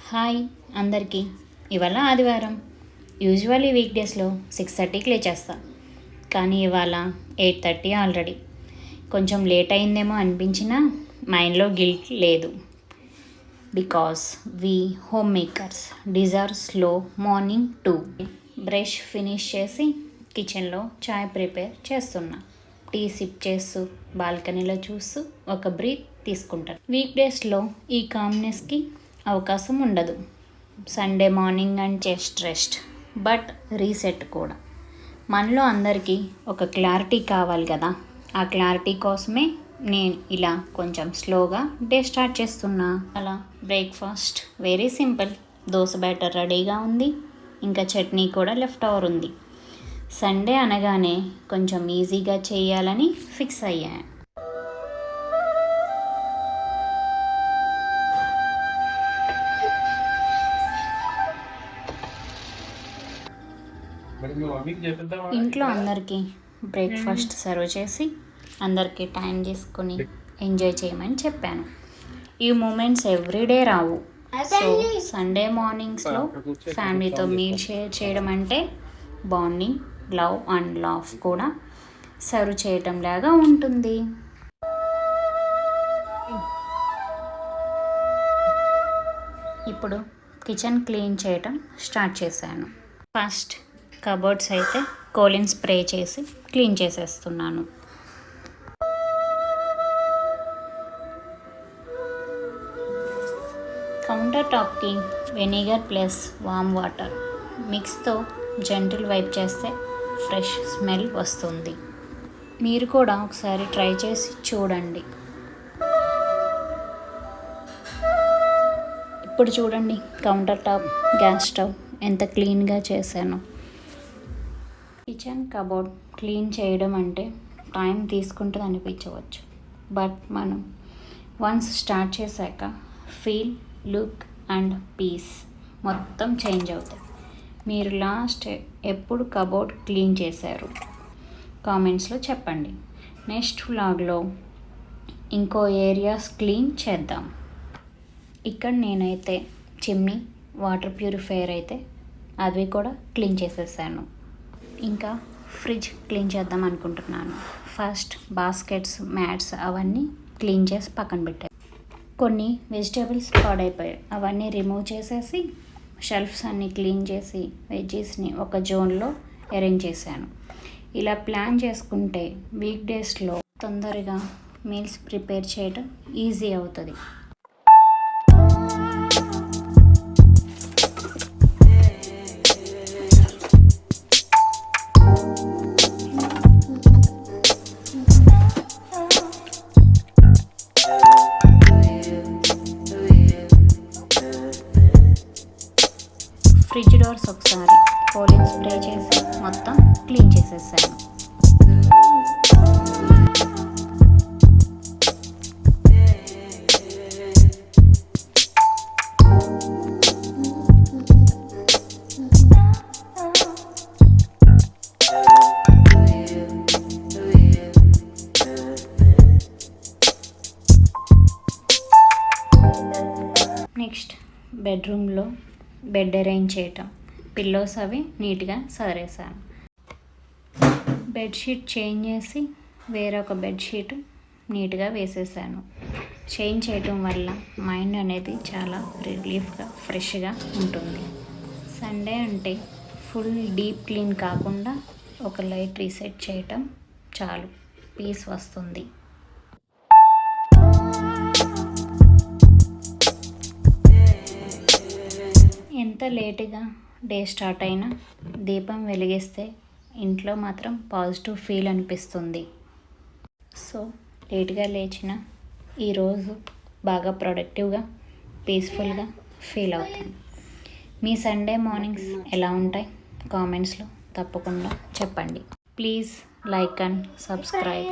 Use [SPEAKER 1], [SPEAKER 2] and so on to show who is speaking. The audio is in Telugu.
[SPEAKER 1] హాయ్ అందరికీ. ఇవాళ ఆదివారం. యూజువల్లీ వీక్ డేస్లో 6:30కి లేచేస్తా, కానీ ఇవాళ 8:30 ఆల్రెడీ. కొంచెం లేట్ అయిందేమో అనిపించినా మైండ్లో గిల్ట్ లేదు. Because we home makers deserve slow morning two. Brush finish చేసి కిచెన్లో చాయ్ ప్రిపేర్ చేస్తున్నా. టీ సిప్ చేస్తూ బాల్కనీలో చూస్తూ ఒక బ్రీత్ తీసుకుంటాను. వీక్ డేస్లో ఈ కామ్నెస్కి అవకాశం ఉండదు. Sunday morning and just rest, but reset కూడా. మనలో అందరికీ ఒక క్లారిటీ కావాలి కదా, ఆ క్లారిటీ కోసమే నేను ఇలా కొంచెం స్లోగా డే స్టార్ట్ చేస్తున్నా. అలా breakfast very simple. Dosa batter రెడీగా ఉంది, ఇంకా చట్నీ కూడా లెఫ్ట్ ఓవర్ ఉంది. సండే అనగానే కొంచెం ఈజీగా చేయాలని ఫిక్స్ అయ్యాను. ఇంట్లో అందరికీ బ్రేక్ఫాస్ట్ సర్వ్ చేసి అందరికీ టైం తీసుకొని ఎంజాయ్ చేయమని చెప్పాను. ఈ మూమెంట్స్ ఎవ్రీడే రావు. సో సండే మార్నింగ్స్లో ఫ్యామిలీతో మీల్ షేర్ చేయడం అంటే బాండింగ్, లవ్ అండ్ లాఫ్ కూడా సర్వ్ చేయటం లాగా ఉంటుంది. ఇప్పుడు కిచెన్ క్లీన్ చేయటం స్టార్ట్ చేశాను. ఫస్ట్ కబోర్డ్స్ అయితే కోలిన్ స్ప్రే చేసి క్లీన్ చేసేస్తున్నాను. కౌంటర్ టాప్కి వెనిగర్ ప్లస్ వామ్ వాటర్ మిక్స్తో జెంటిల్ వైప్ చేస్తే ఫ్రెష్ స్మెల్ వస్తుంది. మీరు కూడా ఒకసారి ట్రై చేసి చూడండి. ఇప్పుడు చూడండి కౌంటర్ టాప్, గ్యాస్ స్టవ్ ఎంత క్లీన్గా చేశాను. కిచెన్ కబోర్డ్ క్లీన్ చేయడం అంటే టైం తీసుకుంటుంది అనిపించవచ్చు, బట్ మనం వన్స్ స్టార్ట్ చేశాక ఫీల్, లుక్ అండ్ పీస్ మొత్తం చేంజ్ అవుతాయి. మీరు లాస్ట్ ఎప్పుడు కబోర్డ్ క్లీన్ చేశారు? కామెంట్స్లో చెప్పండి. నెక్స్ట్ వ్లాగ్లో ఇంకో ఏరియాస్ క్లీన్ చేద్దాం. ఇక్కడ నేనైతే చిమ్నీ, వాటర్ ప్యూరిఫైయర్ అయితే అవి కూడా క్లీన్ చేసేసాను. ఇంకా ఫ్రిడ్జ్ క్లీన్ చేద్దాం అనుకుంటున్నాను. ఫస్ట్ బాస్కెట్స్, మ్యాట్స్ అవన్నీ క్లీన్ చేసి పక్కన పెట్టాను. కొన్ని వెజిటేబుల్స్ పాడైపోయాయి, అవన్నీ రిమూవ్ చేసేసి షెల్ఫ్స్ అన్నీ క్లీన్ చేసి వెజ్జీస్ని ఒక జోన్లో అరేంజ్ చేశాను. ఇలా ప్లాన్ చేసుకుంటే వీక్ డేస్లో తొందరగా మీల్స్ ప్రిపేర్ చేయడం ఈజీ అవుతుంది. ఫ్రిడ్జ్ డోర్స్ ఒకసారి కోలిన్ స్ప్రే చేసి మొత్తం క్లీన్ చేసేసాను. నెక్స్ట్ బెడ్రూమ్లో బెడ్ అరేంజ్ చేయటం, పిల్లోస్ అవి నీట్గా సదరేసాను. బెడ్షీట్ చేంజ్ చేసి వేరొక బెడ్షీట్ నీట్గా వేసేసాను. చేంజ్ చేయటం వల్ల మైండ్ అనేది చాలా రిలీఫ్గా, ఫ్రెష్గా ఉంటుంది. సండే అంటే ఫుల్ డీప్ క్లీన్ కాకుండా ఒక లైట్ రీసెట్ చేయటం చాలు, పీస్ వస్తుంది. ఎంత లేటుగా డే స్టార్ట్ అయినా దీపం వెలిగిస్తే ఇంట్లో మాత్రం పాజిటివ్ ఫీల్ అనిపిస్తుంది. సో లేట్గా లేచిన ఈరోజు బాగా ప్రొడక్టివ్గా, పీస్ఫుల్గా ఫీల్ అవుతాను. మీ సండే మార్నింగ్స్ ఎలా ఉంటాయి? కామెంట్స్లో తప్పకుండా చెప్పండి. Please like and subscribe.